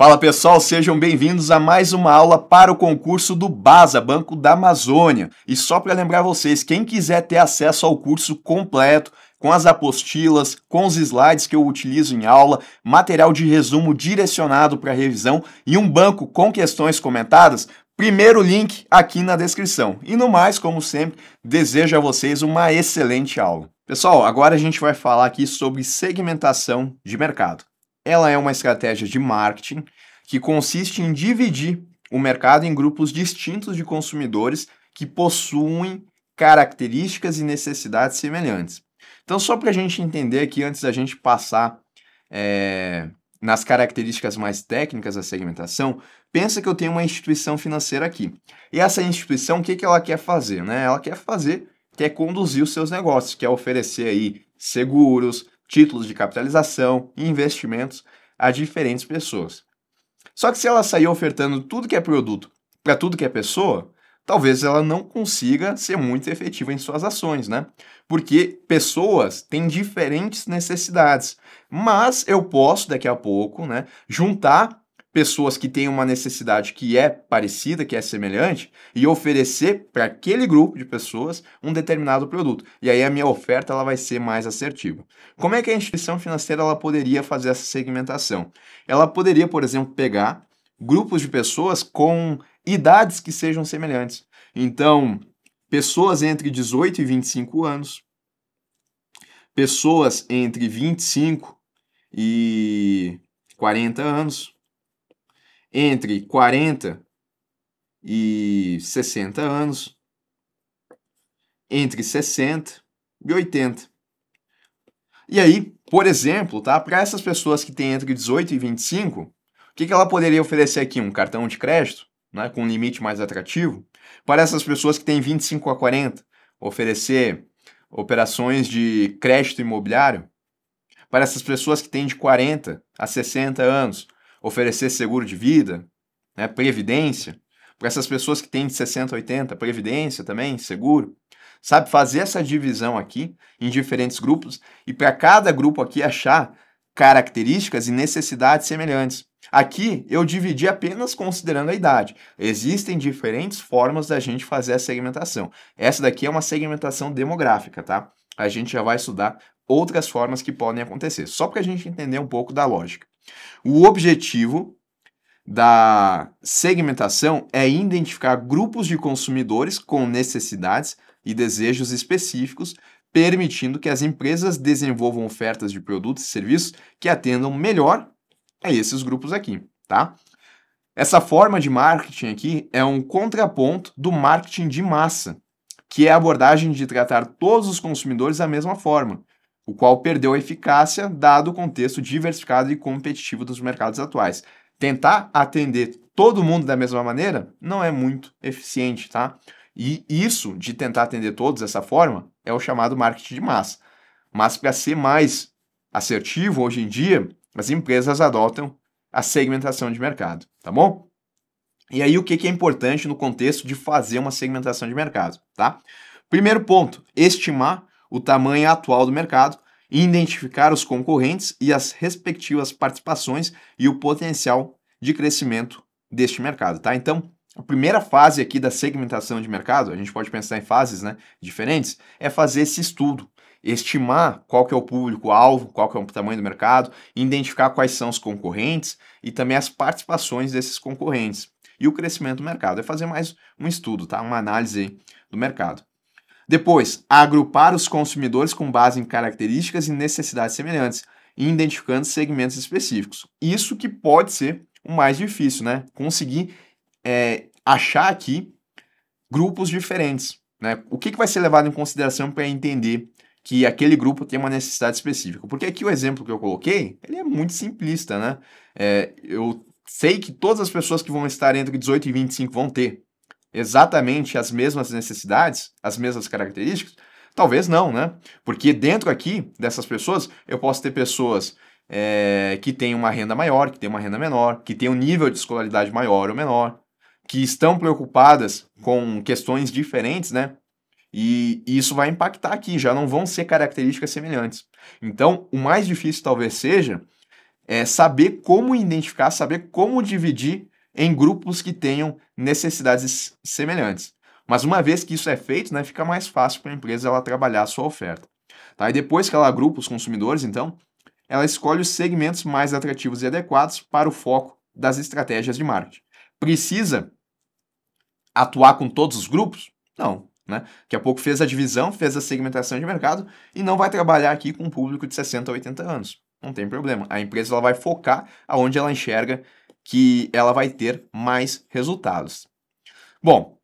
Fala pessoal, sejam bem-vindos a mais uma aula para o concurso do BASA, Banco da Amazônia. E só para lembrar vocês, quem quiser ter acesso ao curso completo, com as apostilas, com os slides que eu utilizo em aula, material de resumo direcionado para revisão e um banco com questões comentadas, primeiro link aqui na descrição. E no mais, como sempre, desejo a vocês uma excelente aula. Pessoal, agora a gente vai falar aqui sobre segmentação de mercado. Ela é uma estratégia de marketing que consiste em dividir o mercado em grupos distintos de consumidores que possuem características e necessidades semelhantes. Então, só para a gente entender aqui, antes da gente passar nas características mais técnicas da segmentação, pensa que eu tenho uma instituição financeira aqui. E essa instituição, o que ela quer fazer? Ela quer conduzir os seus negócios, quer oferecer aí seguros, títulos de capitalização e investimentos a diferentes pessoas. Só que se ela sair ofertando tudo que é produto para tudo que é pessoa, talvez ela não consiga ser muito efetiva em suas ações, Porque pessoas têm diferentes necessidades. Mas eu posso, daqui a pouco, juntar pessoas que têm uma necessidade que é parecida, que é semelhante, e oferecer para aquele grupo de pessoas um determinado produto. E aí a minha oferta ela vai ser mais assertiva. Como é que a instituição financeira ela poderia fazer essa segmentação? Ela poderia, por exemplo, pegar grupos de pessoas com idades que sejam semelhantes. Então, pessoas entre 18 e 25 anos, pessoas entre 25 e 40 anos, entre 40 e 60 anos, entre 60 e 80. E aí, por exemplo, para essas pessoas que têm entre 18 e 25, o que ela poderia oferecer aqui? Um cartão de crédito, com um limite mais atrativo. Para essas pessoas que têm 25 a 40, oferecer operações de crédito imobiliário. Para essas pessoas que têm de 40 a 60 anos, oferecer seguro de vida, previdência. Para essas pessoas que têm de 60 a 80, previdência também, seguro. Sabe, fazer essa divisão aqui em diferentes grupos e para cada grupo aqui achar características e necessidades semelhantes. Aqui eu dividi apenas considerando a idade. Existem diferentes formas da gente fazer a segmentação. Essa daqui é uma segmentação demográfica, tá? A gente já vai estudar outras formas que podem acontecer, só para a gente entender um pouco da lógica. O objetivo da segmentação é identificar grupos de consumidores com necessidades e desejos específicos, permitindo que as empresas desenvolvam ofertas de produtos e serviços que atendam melhor a esses grupos aqui, tá? Essa forma de marketing aqui é um contraponto do marketing de massa, que é a abordagem de tratar todos os consumidores da mesma forma, o qual perdeu a eficácia dado o contexto diversificado e competitivo dos mercados atuais. Tentar atender todo mundo da mesma maneira não é muito eficiente, tá? E isso de tentar atender todos dessa forma é o chamado marketing de massa. Mas para ser mais assertivo, hoje em dia, as empresas adotam a segmentação de mercado, tá bom? E aí o que é importante no contexto de fazer uma segmentação de mercado, tá? Primeiro ponto, estimar o tamanho atual do mercado e identificar os concorrentes e as respectivas participações e o potencial de crescimento deste mercado, tá? Então, a primeira fase aqui da segmentação de mercado, a gente pode pensar em fases, diferentes, é fazer esse estudo, estimar qual que é o público-alvo, qual que é o tamanho do mercado, identificar quais são os concorrentes e também as participações desses concorrentes e o crescimento do mercado. É fazer mais um estudo, tá? Uma análise aí do mercado. Depois, agrupar os consumidores com base em características e necessidades semelhantes, e identificando segmentos específicos. Isso que pode ser o mais difícil, Conseguir achar aqui grupos diferentes, O que vai ser levado em consideração para entender que aquele grupo tem uma necessidade específica? Porque aqui o exemplo que eu coloquei, ele é muito simplista, Eu sei que todas as pessoas que vão estar entre 18 e 25 vão ter exatamente as mesmas necessidades, as mesmas características? Talvez não, Porque dentro aqui dessas pessoas, eu posso ter pessoas que têm uma renda maior, que têm uma renda menor, que têm um nível de escolaridade maior ou menor, que estão preocupadas com questões diferentes, E isso vai impactar aqui, já não vão ser características semelhantes. Então, o mais difícil talvez seja é saber como identificar, saber como dividir em grupos que tenham necessidades semelhantes. Mas uma vez que isso é feito, né, fica mais fácil para a empresa ela trabalhar a sua oferta. Tá? E depois que ela agrupa os consumidores, então, ela escolhe os segmentos mais atrativos e adequados para o foco das estratégias de marketing. Precisa atuar com todos os grupos? Não. Né? Daqui a pouco fez a divisão, fez a segmentação de mercado e não vai trabalhar aqui com um público de 60 a 80 anos. Não tem problema. A empresa ela vai focar aonde ela enxerga que ela vai ter mais resultados. Bom,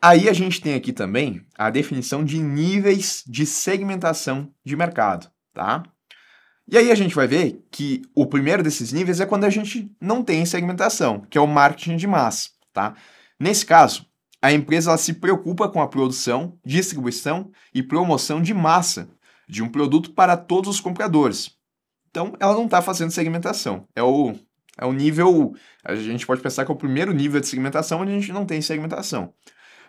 aí a gente tem aqui também a definição de níveis de segmentação de mercado, tá? E aí a gente vai ver que o primeiro desses níveis é quando a gente não tem segmentação, que é o marketing de massa, tá? Nesse caso, a empresa ela se preocupa com a produção, distribuição e promoção de massa de um produto para todos os compradores. Então, ela não está fazendo segmentação. É o nível, a gente pode pensar que é o primeiro nível de segmentação onde a gente não tem segmentação.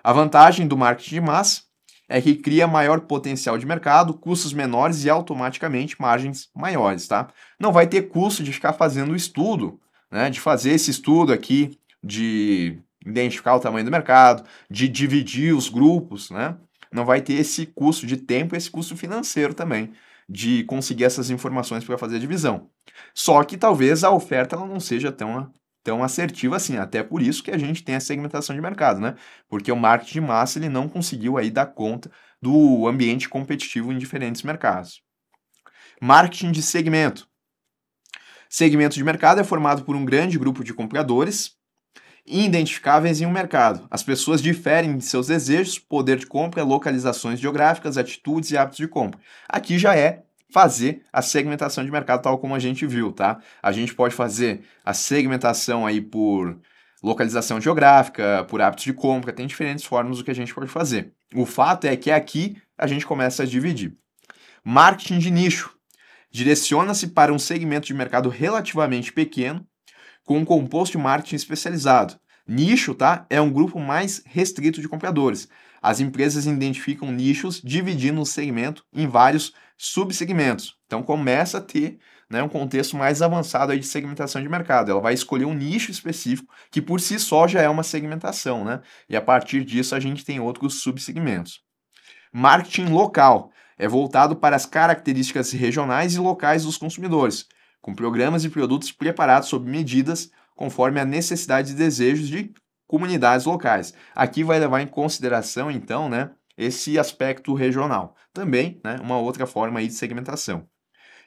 A vantagem do marketing de massa é que cria maior potencial de mercado, custos menores e automaticamente margens maiores, tá? Não vai ter custo de ficar fazendo o estudo, né? De fazer esse estudo aqui, de identificar o tamanho do mercado, de dividir os grupos, né? Não vai ter esse custo de tempo e esse custo financeiro também, de conseguir essas informações para fazer a divisão. Só que talvez a oferta ela não seja tão assertiva assim, até por isso que a gente tem a segmentação de mercado, né? Porque o marketing de massa ele não conseguiu aí dar conta do ambiente competitivo em diferentes mercados. Marketing de segmento. Segmento de mercado é formado por um grande grupo de compradores identificáveis em um mercado. As pessoas diferem de seus desejos, poder de compra, localizações geográficas, atitudes e hábitos de compra. Aqui já é fazer a segmentação de mercado tal como a gente viu, tá? A gente pode fazer a segmentação aí por localização geográfica, por hábitos de compra, tem diferentes formas do que a gente pode fazer. O fato é que aqui a gente começa a dividir. Marketing de nicho. Direciona-se para um segmento de mercado relativamente pequeno, com um composto de marketing especializado. Nicho, tá? É um grupo mais restrito de compradores. As empresas identificam nichos dividindo o segmento em vários subsegmentos. Então começa a ter, né, um contexto mais avançado aí de segmentação de mercado. Ela vai escolher um nicho específico que por si só já é uma segmentação, né? E a partir disso a gente tem outros subsegmentos. Marketing local é voltado para as características regionais e locais dos consumidores, com programas e produtos preparados sob medidas conforme a necessidade e desejos de comunidades locais. Aqui vai levar em consideração, então, né, esse aspecto regional. Também, né, uma outra forma aí de segmentação.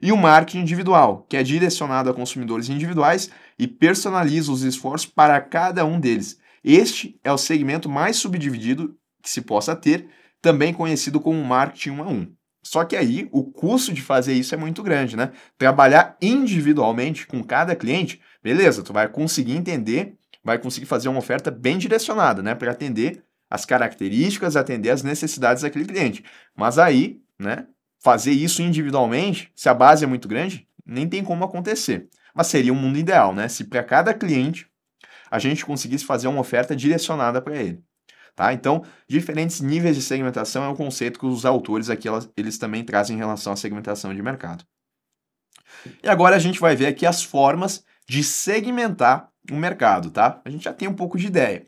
E o marketing individual, que é direcionado a consumidores individuais e personaliza os esforços para cada um deles. Este é o segmento mais subdividido que se possa ter, também conhecido como marketing 1 a 1. Só que aí o custo de fazer isso é muito grande, né? Trabalhar individualmente com cada cliente, beleza, tu vai conseguir entender, vai conseguir fazer uma oferta bem direcionada, né? Para atender as características, atender as necessidades daquele cliente. Mas aí, né? Fazer isso individualmente, se a base é muito grande, nem tem como acontecer. Mas seria um mundo ideal, né? Se para cada cliente a gente conseguisse fazer uma oferta direcionada para ele. Tá? Então, diferentes níveis de segmentação é um conceito que os autores aqui eles também trazem em relação à segmentação de mercado. E agora a gente vai ver aqui as formas de segmentar o mercado, tá? A gente já tem um pouco de ideia.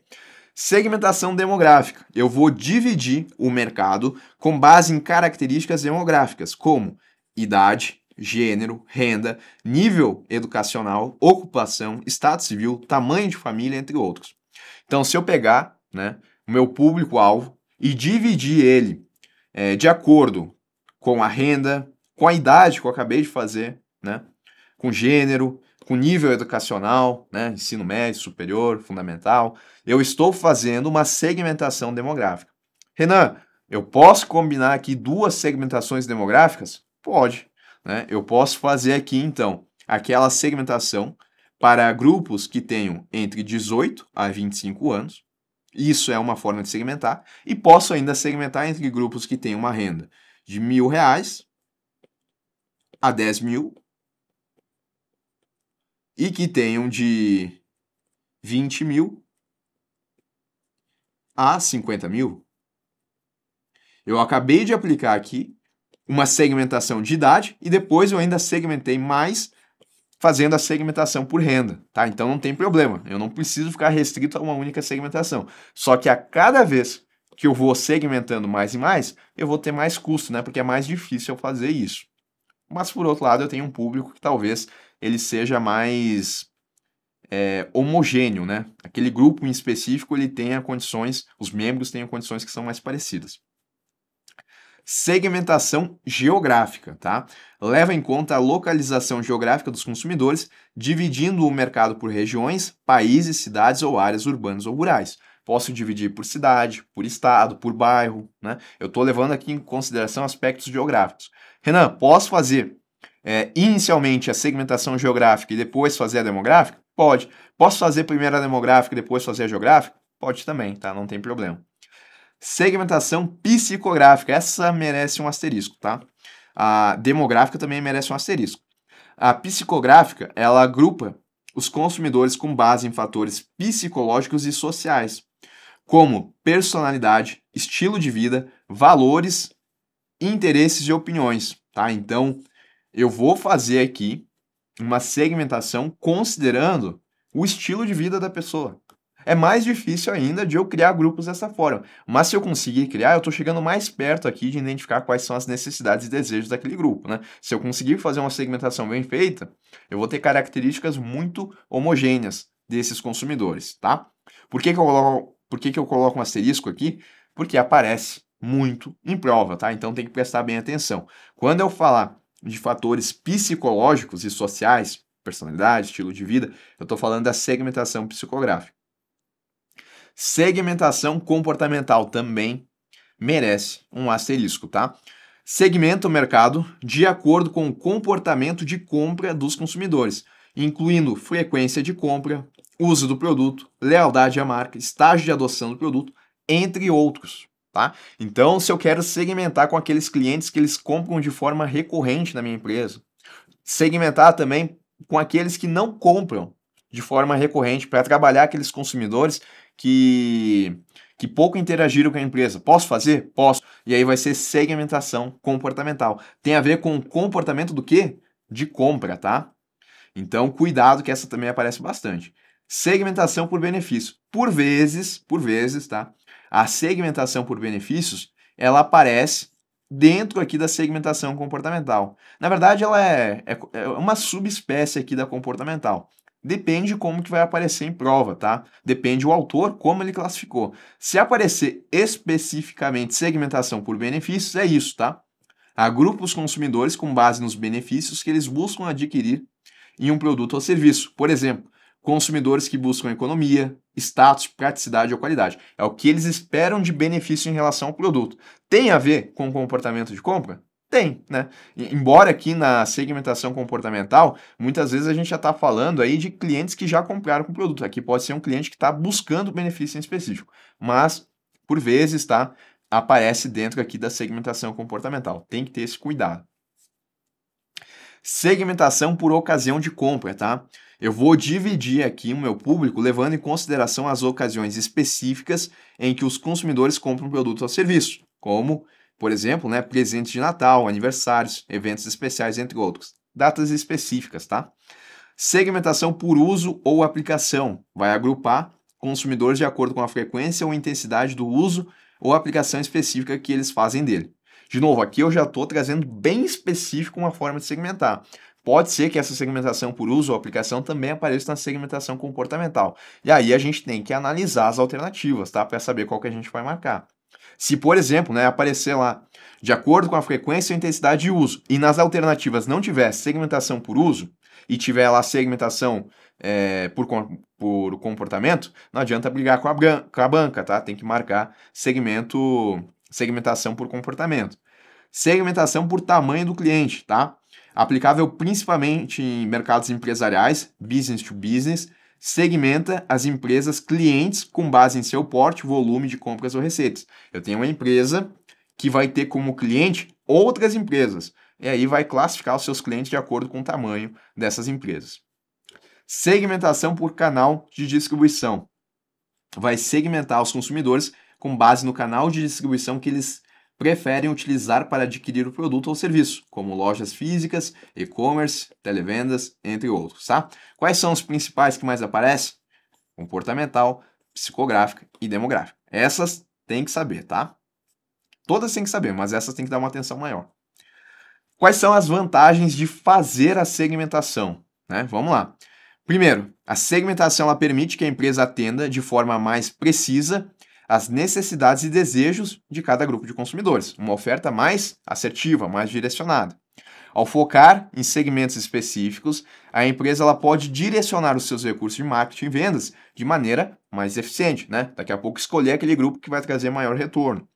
Segmentação demográfica. Eu vou dividir o mercado com base em características demográficas, como idade, gênero, renda, nível educacional, ocupação, estado civil, tamanho de família, entre outros. Então, se eu pegar, né, o meu público-alvo e dividir ele de acordo com a renda, com a idade que eu acabei de fazer, né, com gênero, com nível educacional, né, ensino médio, superior, fundamental, eu estou fazendo uma segmentação demográfica. Renan, eu posso combinar aqui duas segmentações demográficas? Pode. Né? Eu posso fazer aqui, então, aquela segmentação para grupos que tenham entre 18 a 25 anos. Isso é uma forma de segmentar. E posso ainda segmentar entre grupos que têm uma renda de R$ 1.000 a 10 mil e que tenham de 20 mil a 50 mil. Eu acabei de aplicar aqui uma segmentação de idade e depois eu ainda segmentei mais fazendo a segmentação por renda, tá? Então não tem problema, eu não preciso ficar restrito a uma única segmentação. Só que a cada vez que eu vou segmentando mais e mais, eu vou ter mais custo, né? Porque é mais difícil eu fazer isso. Mas por outro lado, eu tenho um público que talvez ele seja mais homogêneo, né? Aquele grupo em específico ele tenha condições, os membros tenham condições que são mais parecidas. Segmentação geográfica, tá? Leva em conta a localização geográfica dos consumidores, dividindo o mercado por regiões, países, cidades ou áreas urbanas ou rurais. Posso dividir por cidade, por estado, por bairro, né? Eu estou levando aqui em consideração aspectos geográficos. Renan, posso fazer inicialmente a segmentação geográfica e depois fazer a demográfica? Pode. Posso fazer primeiro a demográfica e depois fazer a geográfica? Pode também, tá? Não tem problema. Segmentação psicográfica, essa merece um asterisco, tá? A demográfica também merece um asterisco. A psicográfica, ela agrupa os consumidores com base em fatores psicológicos e sociais, como personalidade, estilo de vida, valores, interesses e opiniões, tá? Então, eu vou fazer aqui uma segmentação considerando o estilo de vida da pessoa. É mais difícil ainda de eu criar grupos dessa forma. Mas se eu conseguir criar, eu estou chegando mais perto aqui de identificar quais são as necessidades e desejos daquele grupo, né? Se eu conseguir fazer uma segmentação bem feita, eu vou ter características muito homogêneas desses consumidores, tá? Por que que eu coloco um asterisco aqui? Porque aparece muito em prova, tá? Então tem que prestar bem atenção. Quando eu falar de fatores psicológicos e sociais, personalidade, estilo de vida, eu estou falando da segmentação psicográfica. Segmentação comportamental também merece um asterisco, tá? Segmenta o mercado de acordo com o comportamento de compra dos consumidores, incluindo frequência de compra, uso do produto, lealdade à marca, estágio de adoção do produto, entre outros, tá? Então, se eu quero segmentar com aqueles clientes que eles compram de forma recorrente na minha empresa, segmentar também com aqueles que não compram de forma recorrente para trabalhar aqueles consumidores que pouco interagiram com a empresa. Posso fazer? Posso. E aí vai ser segmentação comportamental. Tem a ver com o comportamento do quê? De compra, tá? Então, cuidado que essa também aparece bastante. Segmentação por benefício. Por vezes, tá? A segmentação por benefícios, ela aparece dentro aqui da segmentação comportamental. Na verdade, ela é uma subespécie aqui da comportamental. Depende de como que vai aparecer em prova, tá? Depende o autor, como ele classificou. Se aparecer especificamente segmentação por benefícios, é isso, tá? Agrupa os consumidores com base nos benefícios que eles buscam adquirir em um produto ou serviço. Por exemplo, consumidores que buscam economia, status, praticidade ou qualidade. É o que eles esperam de benefício em relação ao produto. Tem a ver com o comportamento de compra? Tem, né? Embora aqui na segmentação comportamental, muitas vezes a gente já está falando aí de clientes que já compraram com o produto. Aqui pode ser um cliente que está buscando benefício em específico, mas por vezes, tá? Aparece dentro aqui da segmentação comportamental. Tem que ter esse cuidado. Segmentação por ocasião de compra, tá? Eu vou dividir aqui o meu público levando em consideração as ocasiões específicas em que os consumidores compram produto ou serviço, como, por exemplo, né, presentes de Natal, aniversários, eventos especiais, entre outros. Datas específicas, tá? Segmentação por uso ou aplicação. Vai agrupar consumidores de acordo com a frequência ou intensidade do uso ou aplicação específica que eles fazem dele. De novo, aqui eu já estou trazendo bem específico uma forma de segmentar. Pode ser que essa segmentação por uso ou aplicação também apareça na segmentação comportamental. E aí a gente tem que analisar as alternativas, tá? Para saber qual que a gente vai marcar. Se, por exemplo, né, aparecer lá, de acordo com a frequência ou intensidade de uso, e nas alternativas não tiver segmentação por uso, e tiver lá segmentação por comportamento, não adianta brigar com a banca, tá? Tem que marcar segmentação por comportamento. Segmentação por tamanho do cliente, tá? Aplicável principalmente em mercados empresariais, business to business, segmenta as empresas clientes com base em seu porte, volume de compras ou receitas. Eu tenho uma empresa que vai ter como cliente outras empresas, e aí vai classificar os seus clientes de acordo com o tamanho dessas empresas. Segmentação por canal de distribuição. Vai segmentar os consumidores com base no canal de distribuição que eles preferem utilizar para adquirir o produto ou serviço, como lojas físicas, e-commerce, televendas, entre outros, tá? Quais são os principais que mais aparecem? Comportamental, psicográfica e demográfica. Essas tem que saber, tá? Todas tem que saber, mas essas tem que dar uma atenção maior. Quais são as vantagens de fazer a segmentação? Né? Vamos lá. Primeiro, a segmentação ela permite que a empresa atenda de forma mais precisa as necessidades e desejos de cada grupo de consumidores, uma oferta mais assertiva, mais direcionada. Ao focar em segmentos específicos, a empresa ela pode direcionar os seus recursos de marketing e vendas de maneira mais eficiente, né? Daqui a pouco escolher aquele grupo que vai trazer maior retorno.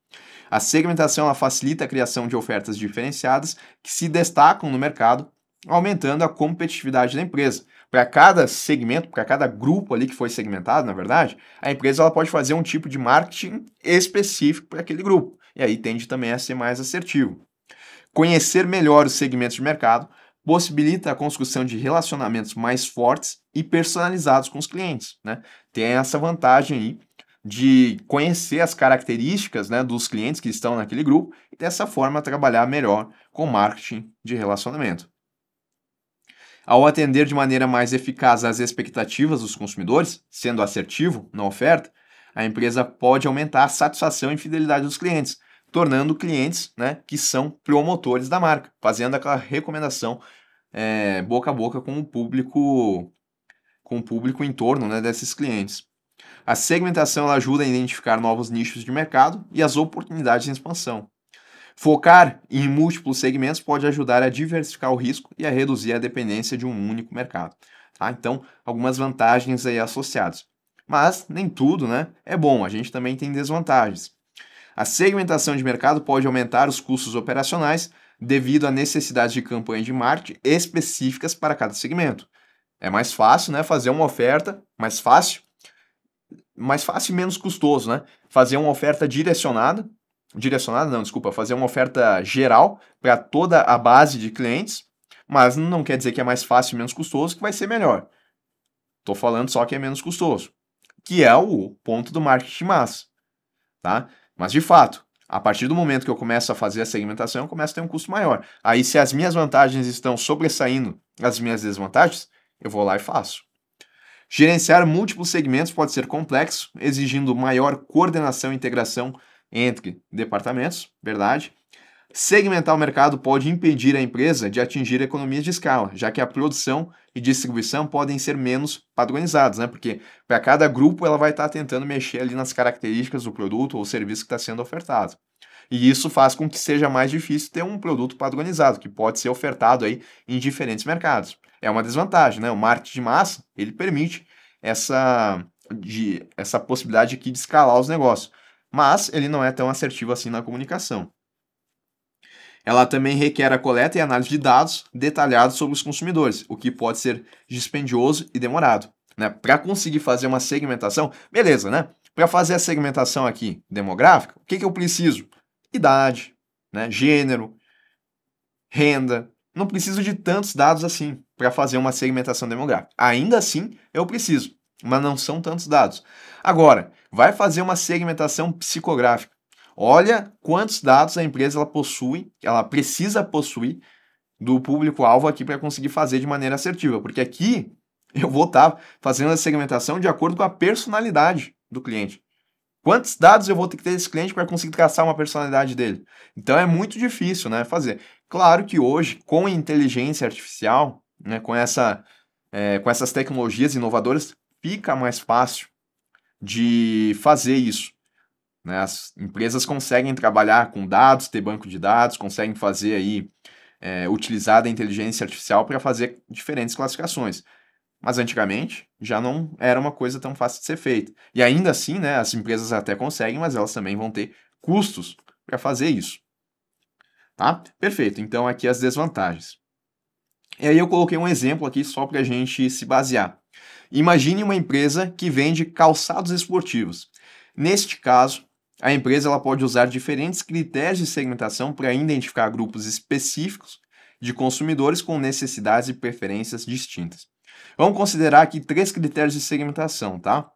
A segmentação ela facilita a criação de ofertas diferenciadas que se destacam no mercado, aumentando a competitividade da empresa. Para cada segmento, para cada grupo ali que foi segmentado, na verdade, a empresa ela pode fazer um tipo de marketing específico para aquele grupo. E aí tende também a ser mais assertivo. Conhecer melhor os segmentos de mercado possibilita a construção de relacionamentos mais fortes e personalizados com os clientes, né? Tem essa vantagem aí de conhecer as características, né, dos clientes que estão naquele grupo e dessa forma trabalhar melhor com marketing de relacionamento. Ao atender de maneira mais eficaz às expectativas dos consumidores, sendo assertivo na oferta, a empresa pode aumentar a satisfação e fidelidade dos clientes, tornando clientes, né, que são promotores da marca, fazendo aquela recomendação boca a boca com o público em torno, né, desses clientes. A segmentação ela ajuda a identificar novos nichos de mercado e as oportunidades em expansão. Focar em múltiplos segmentos pode ajudar a diversificar o risco e a reduzir a dependência de um único mercado. Tá? Então, algumas vantagens aí associadas. Mas nem tudo, né, é bom, a gente também tem desvantagens. A segmentação de mercado pode aumentar os custos operacionais devido à necessidade de campanhas de marketing específicas para cada segmento. É mais fácil, né, fazer uma oferta, mais fácil e menos custoso, né? Fazer uma oferta fazer uma oferta geral para toda a base de clientes, mas não quer dizer que é mais fácil e menos custoso que vai ser melhor. Estou falando só que é menos custoso, que é o ponto do marketing de massa, tá? Mas de fato, a partir do momento que eu começo a fazer a segmentação, eu começo a ter um custo maior. Aí, se as minhas vantagens estão sobressaindo as minhas desvantagens, eu vou lá e faço. Gerenciar múltiplos segmentos pode ser complexo, exigindo maior coordenação e integração entre departamentos, verdade? Segmentar o mercado pode impedir a empresa de atingir economias de escala, já que a produção e distribuição podem ser menos padronizadas, né? Porque para cada grupo ela vai estar tentando mexer ali nas características do produto ou serviço que está sendo ofertado. E isso faz com que seja mais difícil ter um produto padronizado, que pode ser ofertado aí em diferentes mercados. É uma desvantagem, né? O marketing de massa, ele permite essa possibilidade aqui de escalar os negócios, mas ele não é tão assertivo assim na comunicação. Ela também requer a coleta e análise de dados detalhados sobre os consumidores, o que pode ser dispendioso e demorado. Né? Para conseguir fazer uma segmentação, beleza, né? Para fazer a segmentação aqui demográfica, o que eu preciso? Idade, né? Gênero, renda. Não preciso de tantos dados assim para fazer uma segmentação demográfica. Ainda assim, eu preciso, mas não são tantos dados. Agora, vai fazer uma segmentação psicográfica. Olha quantos dados a empresa ela precisa possuir do público-alvo aqui para conseguir fazer de maneira assertiva, porque aqui eu vou estar fazendo a segmentação de acordo com a personalidade do cliente. Quantos dados eu vou ter que ter desse cliente para conseguir traçar uma personalidade dele? Então é muito difícil, né, fazer. Claro que hoje, com a inteligência artificial, né, com essas tecnologias inovadoras, fica mais fácil de fazer isso. Né? As empresas conseguem trabalhar com dados, ter banco de dados, conseguem fazer aí, utilizar a inteligência artificial para fazer diferentes classificações. Mas antigamente já não era uma coisa tão fácil de ser feita. E ainda assim, né, as empresas até conseguem, mas elas também vão ter custos para fazer isso. Tá? Perfeito. Então aqui as desvantagens. E aí eu coloquei um exemplo aqui só para a gente se basear. Imagine uma empresa que vende calçados esportivos. Neste caso, a empresa ela pode usar diferentes critérios de segmentação para identificar grupos específicos de consumidores com necessidades e preferências distintas. Vamos considerar aqui 3 critérios de segmentação, tá?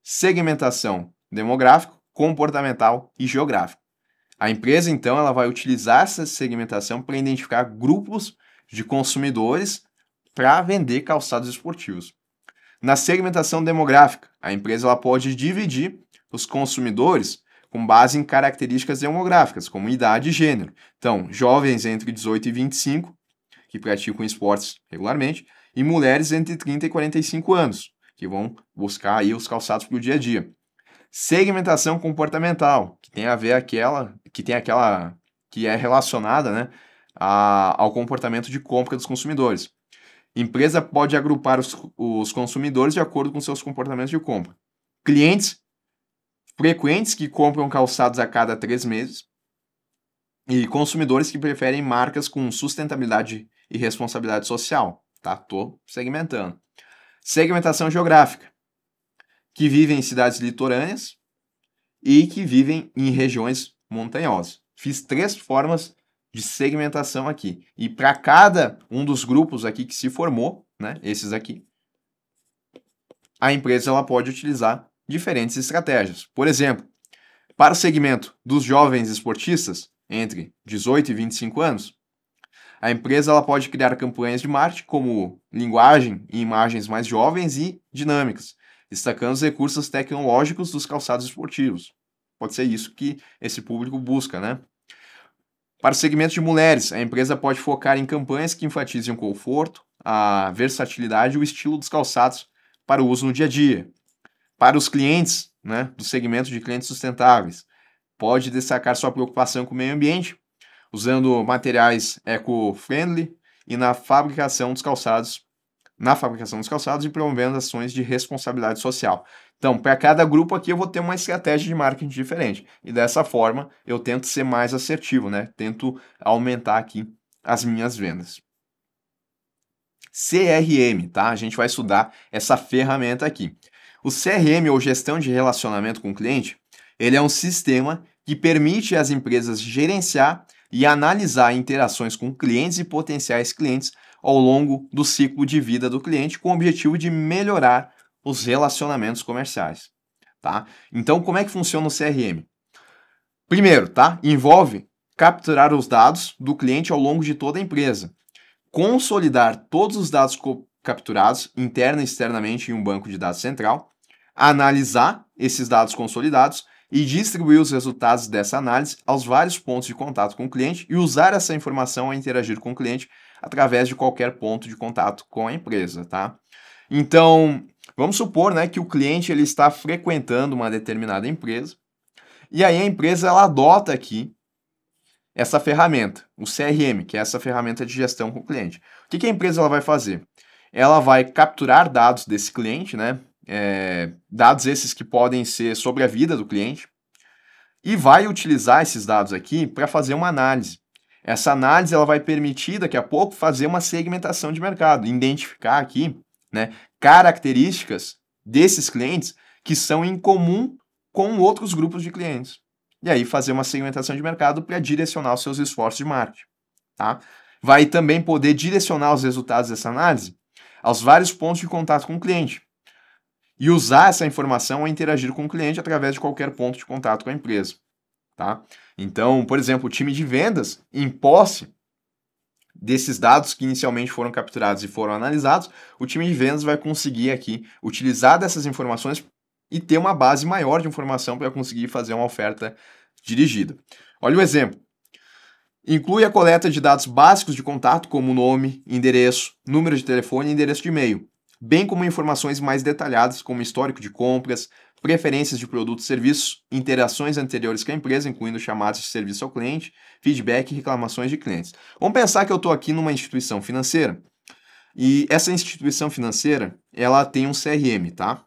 Segmentação demográfico, comportamental e geográfico. A empresa, então, ela vai utilizar essa segmentação para identificar grupos de consumidores para vender calçados esportivos. Na segmentação demográfica, a empresa ela pode dividir os consumidores com base em características demográficas, como idade e gênero. Então, jovens entre 18 e 25, que praticam esportes regularmente, e mulheres entre 30 e 45 anos, que vão buscar aí os calçados para o dia a dia. Segmentação comportamental, que tem a ver aquela que é relacionada, né, ao comportamento de compra dos consumidores. Empresa pode agrupar os consumidores de acordo com seus comportamentos de compra. Clientes frequentes que compram calçados a cada 3 meses e consumidores que preferem marcas com sustentabilidade e responsabilidade social. Tá? Tô segmentando. Segmentação geográfica, que vivem em cidades litorâneas e que vivem em regiões montanhosas. Fiz 3 formas de segmentação aqui. E para cada um dos grupos aqui que se formou, né, esses aqui, a empresa ela pode utilizar diferentes estratégias. Por exemplo, para o segmento dos jovens esportistas, entre 18 e 25 anos, a empresa ela pode criar campanhas de marketing como linguagem e imagens mais jovens e dinâmicas, destacando os recursos tecnológicos dos calçados esportivos. Pode ser isso que esse público busca, né? Para o segmento de mulheres, a empresa pode focar em campanhas que enfatizem o conforto, a versatilidade e o estilo dos calçados para o uso no dia a dia. Para os clientes, né, do segmento de clientes sustentáveis, pode destacar sua preocupação com o meio ambiente, usando materiais eco-friendly e na fabricação dos calçados e promovendo ações de responsabilidade social. Então, para cada grupo aqui eu vou ter uma estratégia de marketing diferente. E dessa forma eu tento ser mais assertivo, né? Tento aumentar aqui as minhas vendas. CRM, tá? A gente vai estudar essa ferramenta aqui. O CRM, ou gestão de relacionamento com o cliente, ele é um sistema que permite às empresas gerenciar e analisar interações com clientes e potenciais clientes ao longo do ciclo de vida do cliente, com o objetivo de melhorar os relacionamentos comerciais, tá? Então, como é que funciona o CRM? Primeiro, tá? Envolve capturar os dados do cliente ao longo de toda a empresa, consolidar todos os dados capturados interna e externamente em um banco de dados central, analisar esses dados consolidados e distribuir os resultados dessa análise aos vários pontos de contato com o cliente e usar essa informação a interagir com o cliente através de qualquer ponto de contato com a empresa, tá? Então, vamos supor, né, que o cliente ele está frequentando uma determinada empresa e aí a empresa ela adota aqui essa ferramenta, o CRM, que é essa ferramenta de gestão com o cliente. O que a empresa ela vai fazer? Ela vai capturar dados desse cliente, né? Dados esses que podem ser sobre a vida do cliente, e vai utilizar esses dados aqui para fazer uma análise. Essa análise ela vai permitir daqui a pouco fazer uma segmentação de mercado, identificar aqui, né, características desses clientes que são em comum com outros grupos de clientes. E aí fazer uma segmentação de mercado para direcionar os seus esforços de marketing, tá? Vai também poder direcionar os resultados dessa análise aos vários pontos de contato com o cliente e usar essa informação a interagir com o cliente através de qualquer ponto de contato com a empresa, tá? Então, por exemplo, o time de vendas, em posse desses dados que inicialmente foram capturados e foram analisados, o time de vendas vai conseguir aqui utilizar dessas informações e ter uma base maior de informação para conseguir fazer uma oferta dirigida. Olha o exemplo. Inclui a coleta de dados básicos de contato, como nome, endereço, número de telefone e endereço de e-mail, bem como informações mais detalhadas, como histórico de compras, preferências de produtos e serviços, interações anteriores com a empresa, incluindo chamadas de serviço ao cliente, feedback e reclamações de clientes. Vamos pensar que eu estou aqui numa instituição financeira e essa instituição financeira ela tem um CRM, tá?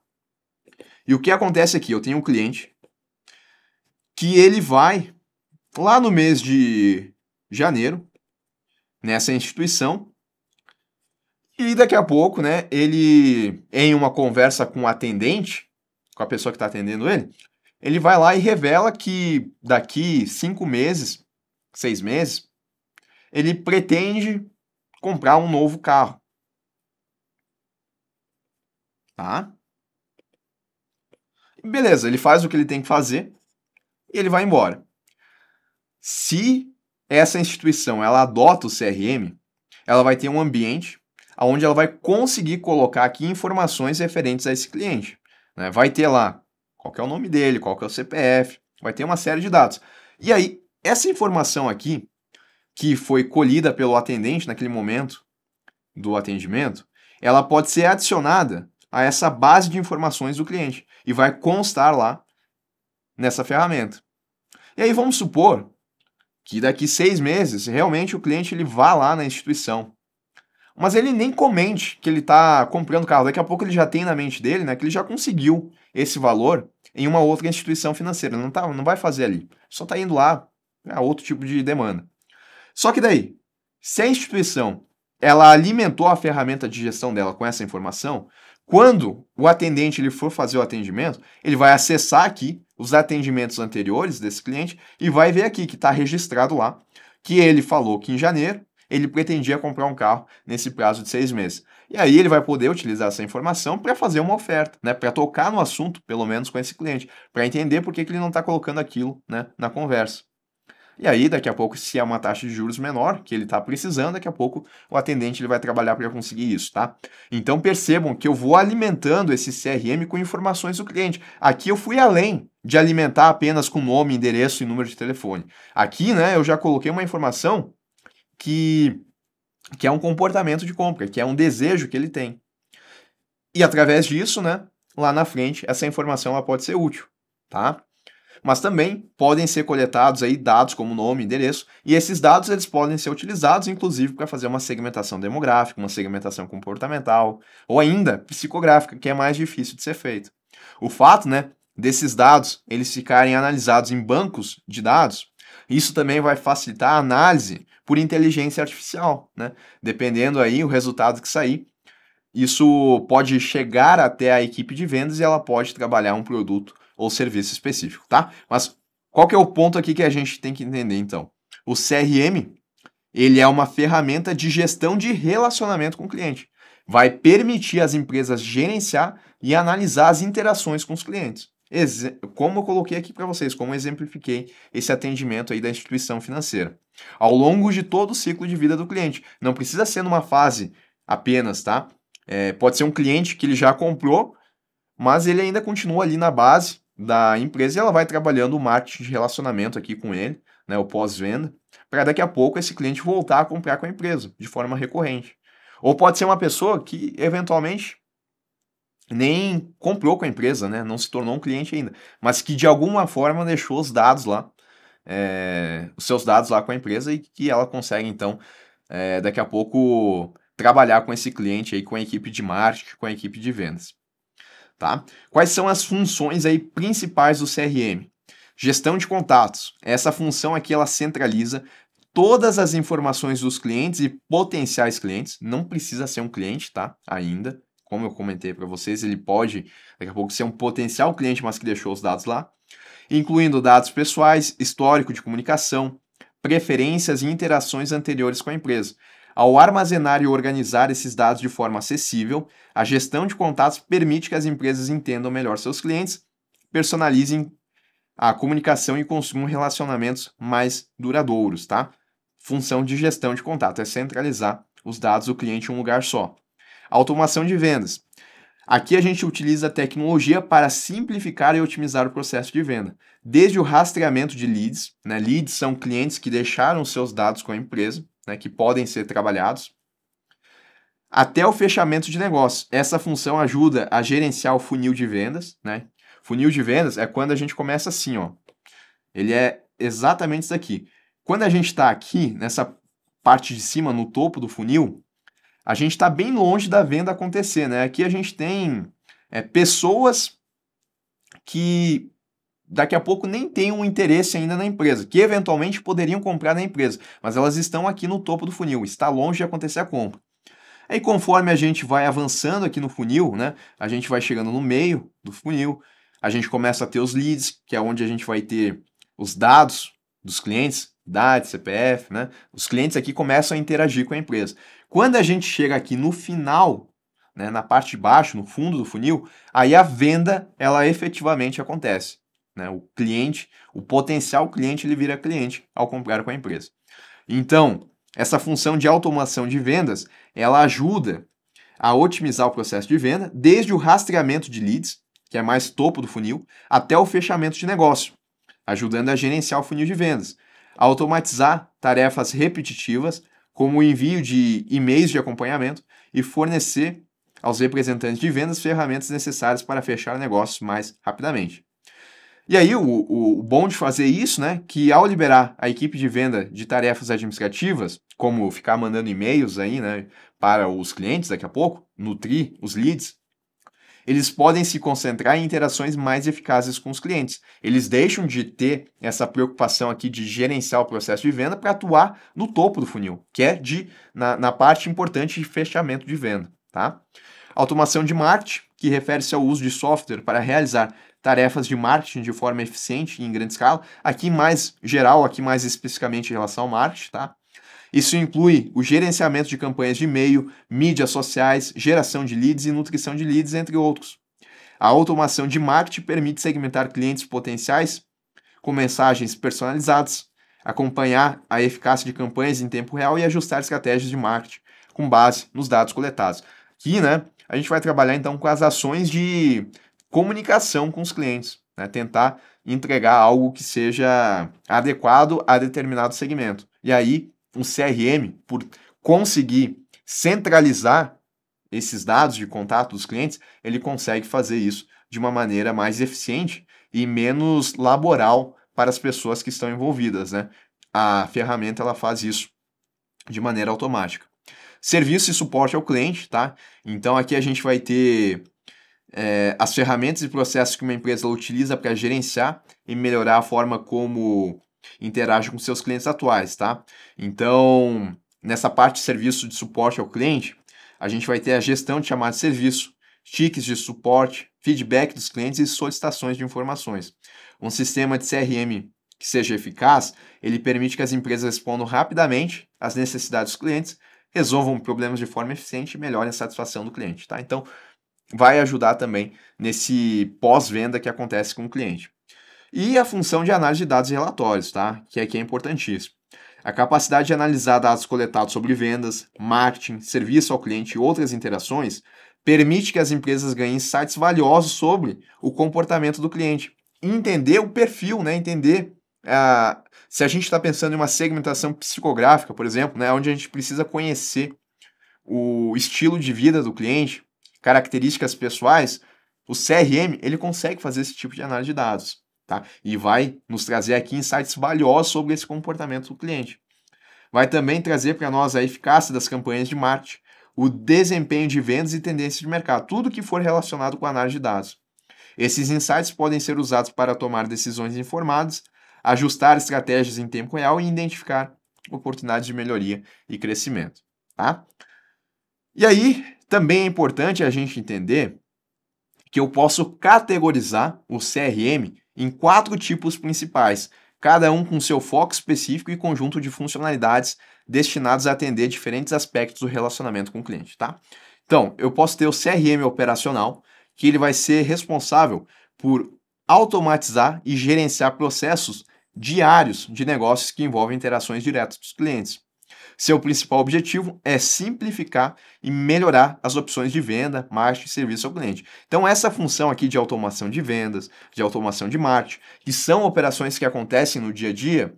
E o que acontece aqui? Eu tenho um cliente que ele vai lá no mês de janeiro nessa instituição e daqui a pouco, né, ele em uma conversa com o atendente, com a pessoa que está atendendo ele vai lá e revela que daqui 5 meses, 6 meses, ele pretende comprar um novo carro, tá? Beleza, ele faz o que ele tem que fazer e ele vai embora. Se essa instituição ela adota o CRM, ela vai ter um ambiente onde ela vai conseguir colocar aqui informações referentes a esse cliente, né? Vai ter lá qual que é o nome dele, qual que é o CPF, vai ter uma série de dados. E aí, essa informação aqui, que foi colhida pelo atendente naquele momento do atendimento, ela pode ser adicionada a essa base de informações do cliente e vai constar lá nessa ferramenta. E aí vamos supor que daqui 6 meses, realmente o cliente ele vá lá na instituição, mas ele nem comente que ele está comprando carro. Daqui a pouco ele já tem na mente dele, né, que ele já conseguiu esse valor em uma outra instituição financeira. Não vai fazer ali. Só está indo lá a outro tipo de demanda. Só que daí, se a instituição ela alimentou a ferramenta de gestão dela com essa informação, quando o atendente ele for fazer o atendimento, ele vai acessar aqui os atendimentos anteriores desse cliente e vai ver aqui que está registrado lá que ele falou que em janeiro ele pretendia comprar um carro nesse prazo de 6 meses. E aí ele vai poder utilizar essa informação para fazer uma oferta, né, para tocar no assunto, pelo menos com esse cliente, para entender por que ele não está colocando aquilo, né, na conversa. E aí, daqui a pouco, se é uma taxa de juros menor, que ele está precisando, daqui a pouco o atendente ele vai trabalhar para conseguir isso, tá? Então percebam que eu vou alimentando esse CRM com informações do cliente. Aqui eu fui além de alimentar apenas com nome, endereço e número de telefone. Aqui, né, eu já coloquei uma informação que é um comportamento de compra, que é um desejo que ele tem. E através disso, né, lá na frente, essa informação ela pode ser útil, tá? Mas também podem ser coletados aí dados como nome, endereço, e esses dados eles podem ser utilizados inclusive para fazer uma segmentação demográfica, uma segmentação comportamental, ou ainda psicográfica, que é mais difícil de ser feito. O fato, né, desses dados eles ficarem analisados em bancos de dados, isso também vai facilitar a análise por inteligência artificial, né? Dependendo aí o resultado que sair, isso pode chegar até a equipe de vendas e ela pode trabalhar um produto ou serviço específico, tá? Mas qual que é o ponto aqui que a gente tem que entender, então? O CRM, ele é uma ferramenta de gestão de relacionamento com o cliente. Vai permitir às empresas gerenciar e analisar as interações com os clientes. Como eu coloquei aqui para vocês, como eu exemplifiquei esse atendimento aí da instituição financeira. Ao longo de todo o ciclo de vida do cliente. Não precisa ser numa fase apenas, tá? Pode ser um cliente que ele já comprou, mas ele ainda continua ali na base da empresa e ela vai trabalhando o marketing de relacionamento aqui com ele, né, o pós-venda, para daqui a pouco esse cliente voltar a comprar com a empresa de forma recorrente. Ou pode ser uma pessoa que eventualmente nem comprou com a empresa, né, não se tornou um cliente ainda, mas que de alguma forma deixou os dados lá, os seus dados lá com a empresa e que ela consegue então daqui a pouco trabalhar com esse cliente aí, com a equipe de marketing, com a equipe de vendas. Tá? Quais são as funções aí principais do CRM? Gestão de contatos. Essa função aqui ela centraliza todas as informações dos clientes e potenciais clientes. Não precisa ser um cliente, tá? Ainda, como eu comentei para vocês, ele pode daqui a pouco ser um potencial cliente, mas que deixou os dados lá, incluindo dados pessoais, histórico de comunicação, preferências e interações anteriores com a empresa. Ao armazenar e organizar esses dados de forma acessível, a gestão de contatos permite que as empresas entendam melhor seus clientes, personalizem a comunicação e construam relacionamentos mais duradouros, tá? Função de gestão de contato é centralizar os dados do cliente em um lugar só. Automação de vendas. Aqui a gente utiliza a tecnologia para simplificar e otimizar o processo de venda. Desde o rastreamento de leads, né? Leads são clientes que deixaram seus dados com a empresa, né, que podem ser trabalhados, até o fechamento de negócio. Essa função ajuda a gerenciar o funil de vendas, né? Funil de vendas é quando a gente começa assim, ó. Ele é exatamente isso aqui. Quando a gente está aqui, nessa parte de cima, no topo do funil, a gente está bem longe da venda acontecer, né? Aqui a gente tem pessoas que daqui a pouco nem têm um interesse ainda na empresa, que eventualmente poderiam comprar na empresa, mas elas estão aqui no topo do funil, está longe de acontecer a compra. Aí conforme a gente vai avançando aqui no funil, né, a gente vai chegando no meio do funil, a gente começa a ter os leads, que é onde a gente vai ter os dados dos clientes, idade, CPF, né? Os clientes aqui começam a interagir com a empresa. Quando a gente chega aqui no final, né, na parte de baixo, no fundo do funil, aí a venda, ela efetivamente acontece. né? O cliente, o potencial cliente, ele vira cliente ao comprar com a empresa. Então, essa função de automação de vendas, ela ajuda a otimizar o processo de venda, desde o rastreamento de leads, que é mais topo do funil, até o fechamento de negócio, ajudando a gerenciar o funil de vendas, a automatizar tarefas repetitivas, como o envio de e-mails de acompanhamento e fornecer aos representantes de vendas ferramentas necessárias para fechar negócios mais rapidamente. E aí, o bom de fazer isso, né, que ao liberar a equipe de venda de tarefas administrativas, como ficar mandando e-mails aí, né, para os clientes daqui a pouco, nutrir os leads, eles podem se concentrar em interações mais eficazes com os clientes. Eles deixam de ter essa preocupação aqui de gerenciar o processo de venda para atuar no topo do funil, que é na parte importante de fechamento de venda, tá? Automação de marketing, que refere-se ao uso de software para realizar tarefas de marketing de forma eficiente e em grande escala. Aqui mais geral, aqui mais especificamente em relação ao marketing, tá? Isso inclui o gerenciamento de campanhas de e-mail, mídias sociais, geração de leads e nutrição de leads, entre outros. A automação de marketing permite segmentar clientes potenciais com mensagens personalizadas, acompanhar a eficácia de campanhas em tempo real e ajustar estratégias de marketing com base nos dados coletados. Aqui, né, a gente vai trabalhar então com as ações de comunicação com os clientes, né, tentar entregar algo que seja adequado a determinado segmento. E aí, um CRM, por conseguir centralizar esses dados de contato dos clientes, ele consegue fazer isso de uma maneira mais eficiente e menos laboral para as pessoas que estão envolvidas, né? A ferramenta ela faz isso de maneira automática. Serviço e suporte ao cliente, tá? Então aqui a gente vai ter as ferramentas e processos que uma empresa utiliza para gerenciar e melhorar a forma como interage com seus clientes atuais, tá? Então, nessa parte de serviço de suporte ao cliente, a gente vai ter a gestão de chamada de serviço, tickets de suporte, feedback dos clientes e solicitações de informações. Um sistema de CRM que seja eficaz, ele permite que as empresas respondam rapidamente às necessidades dos clientes, resolvam problemas de forma eficiente e melhorem a satisfação do cliente, tá? Então, vai ajudar também nesse pós-venda que acontece com o cliente. E a função de análise de dados e relatórios, tá? Que aqui é importantíssimo. A capacidade de analisar dados coletados sobre vendas, marketing, serviço ao cliente e outras interações permite que as empresas ganhem insights valiosos sobre o comportamento do cliente. Entender o perfil, né? Entender se a gente está pensando em uma segmentação psicográfica, por exemplo, né? Onde a gente precisa conhecer o estilo de vida do cliente, características pessoais, o CRM ele consegue fazer esse tipo de análise de dados, tá? E vai nos trazer aqui insights valiosos sobre esse comportamento do cliente. Vai também trazer para nós a eficácia das campanhas de marketing, o desempenho de vendas e tendências de mercado, tudo que for relacionado com a análise de dados. Esses insights podem ser usados para tomar decisões informadas, ajustar estratégias em tempo real e identificar oportunidades de melhoria e crescimento, tá? E aí, também é importante a gente entender que eu posso categorizar o CRM em 4 tipos principais, cada um com seu foco específico e conjunto de funcionalidades destinados a atender diferentes aspectos do relacionamento com o cliente, tá? Então, eu posso ter o CRM operacional, que ele vai ser responsável por automatizar e gerenciar processos diários de negócios que envolvem interações diretas dos clientes. Seu principal objetivo é simplificar e melhorar as opções de venda, marketing e serviço ao cliente. Então, essa função aqui de automação de vendas, de automação de marketing, que são operações que acontecem no dia a dia,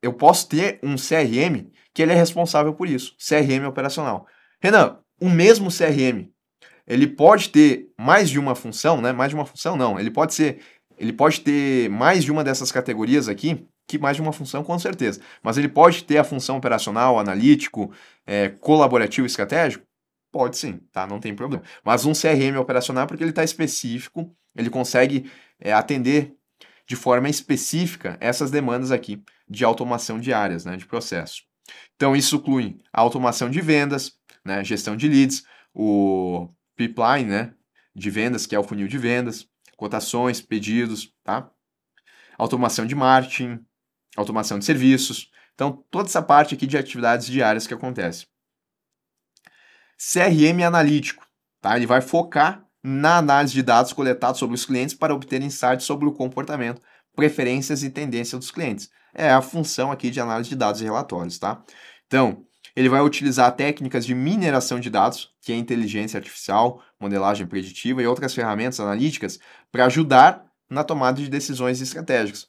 eu posso ter um CRM que ele é responsável por isso, CRM operacional. Renan, o mesmo CRM, ele pode ter mais de uma função, né? Mais de uma função não, ele pode ter mais de uma dessas categorias aqui, que mais de uma função com certeza, mas ele pode ter a função operacional, analítico, colaborativo e estratégico? Pode sim, tá? Não tem problema. Mas um CRM operacional, porque ele está específico, ele consegue atender de forma específica essas demandas aqui de automação de áreas, né, de processo. Então, isso inclui a automação de vendas, né, gestão de leads, o pipeline, né, de vendas, que é o funil de vendas, cotações, pedidos, tá? Automação de marketing, automação de serviços. Então, toda essa parte aqui de atividades diárias que acontece. CRM analítico, tá? Ele vai focar na análise de dados coletados sobre os clientes para obter insights sobre o comportamento, preferências e tendências dos clientes. É a função aqui de análise de dados e relatórios, tá? Então, ele vai utilizar técnicas de mineração de dados, que é inteligência artificial, modelagem preditiva e outras ferramentas analíticas para ajudar na tomada de decisões estratégicas.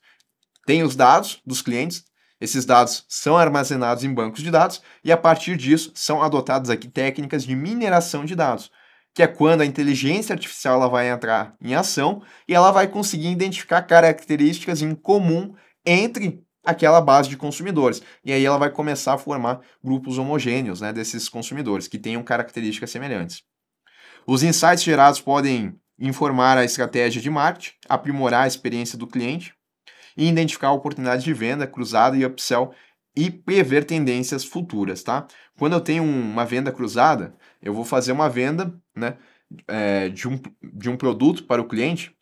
Tem os dados dos clientes, esses dados são armazenados em bancos de dados e a partir disso são adotadas aqui técnicas de mineração de dados, que é quando a inteligência artificial ela vai entrar em ação e ela vai conseguir identificar características em comum entre aquela base de consumidores. E aí ela vai começar a formar grupos homogêneos, né, desses consumidores que tenham características semelhantes. Os insights gerados podem informar a estratégia de marketing, aprimorar a experiência do cliente e identificar oportunidades de venda, cruzada e upsell e prever tendências futuras, tá? Quando eu tenho uma venda cruzada, eu vou fazer uma venda, né, de um produto para o cliente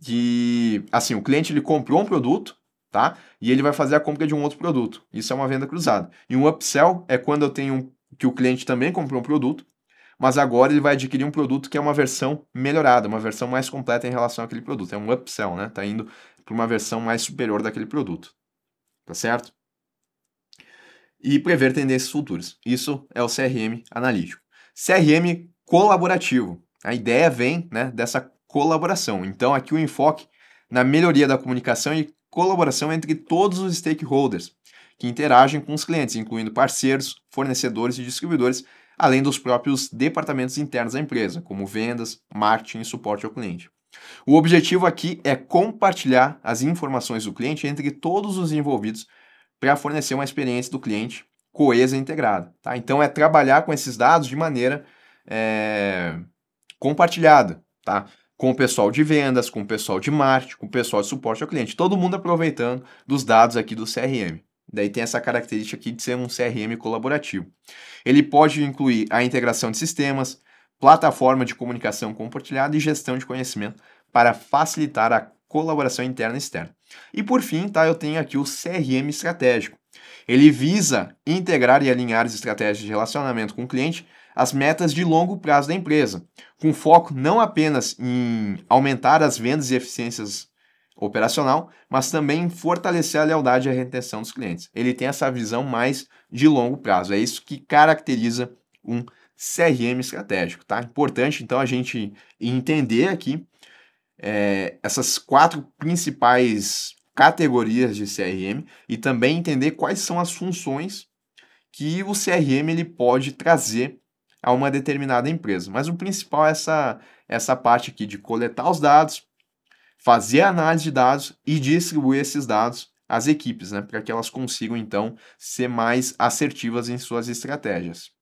que, assim, o cliente ele comprou um produto, tá? E ele vai fazer a compra de um outro produto. Isso é uma venda cruzada. E um upsell é quando eu tenho que o cliente também comprou um produto, mas agora ele vai adquirir um produto que é uma versão melhorada, uma versão mais completa em relação àquele produto. É um upsell, né? Tá indo para uma versão mais superior daquele produto. Tá certo? E prever tendências futuras. Isso é o CRM analítico. CRM colaborativo. A ideia vem, né, dessa colaboração. Então, aqui o enfoque na melhoria da comunicação e colaboração entre todos os stakeholders que interagem com os clientes, incluindo parceiros, fornecedores e distribuidores, além dos próprios departamentos internos da empresa, como vendas, marketing e suporte ao cliente. O objetivo aqui é compartilhar as informações do cliente entre todos os envolvidos para fornecer uma experiência do cliente coesa e integrada. Tá? Então, é trabalhar com esses dados de maneira compartilhada, tá? Com o pessoal de vendas, com o pessoal de marketing, com o pessoal de suporte ao cliente. Todo mundo aproveitando dos dados aqui do CRM. Daí tem essa característica aqui de ser um CRM colaborativo. Ele pode incluir a integração de sistemas, plataforma de comunicação compartilhada e gestão de conhecimento para facilitar a colaboração interna e externa. E por fim, tá, eu tenho aqui o CRM estratégico. Ele visa integrar e alinhar as estratégias de relacionamento com o cliente às metas de longo prazo da empresa, com foco não apenas em aumentar as vendas e eficiências operacional, mas também em fortalecer a lealdade e a retenção dos clientes. Ele tem essa visão mais de longo prazo. É isso que caracteriza um CRM estratégico, tá? Importante, então, a gente entender aqui essas 4 principais categorias de CRM e também entender quais são as funções que o CRM ele pode trazer a uma determinada empresa. Mas o principal é essa parte aqui de coletar os dados, fazer a análise de dados e distribuir esses dados às equipes, né, para que elas consigam, então, ser mais assertivas em suas estratégias.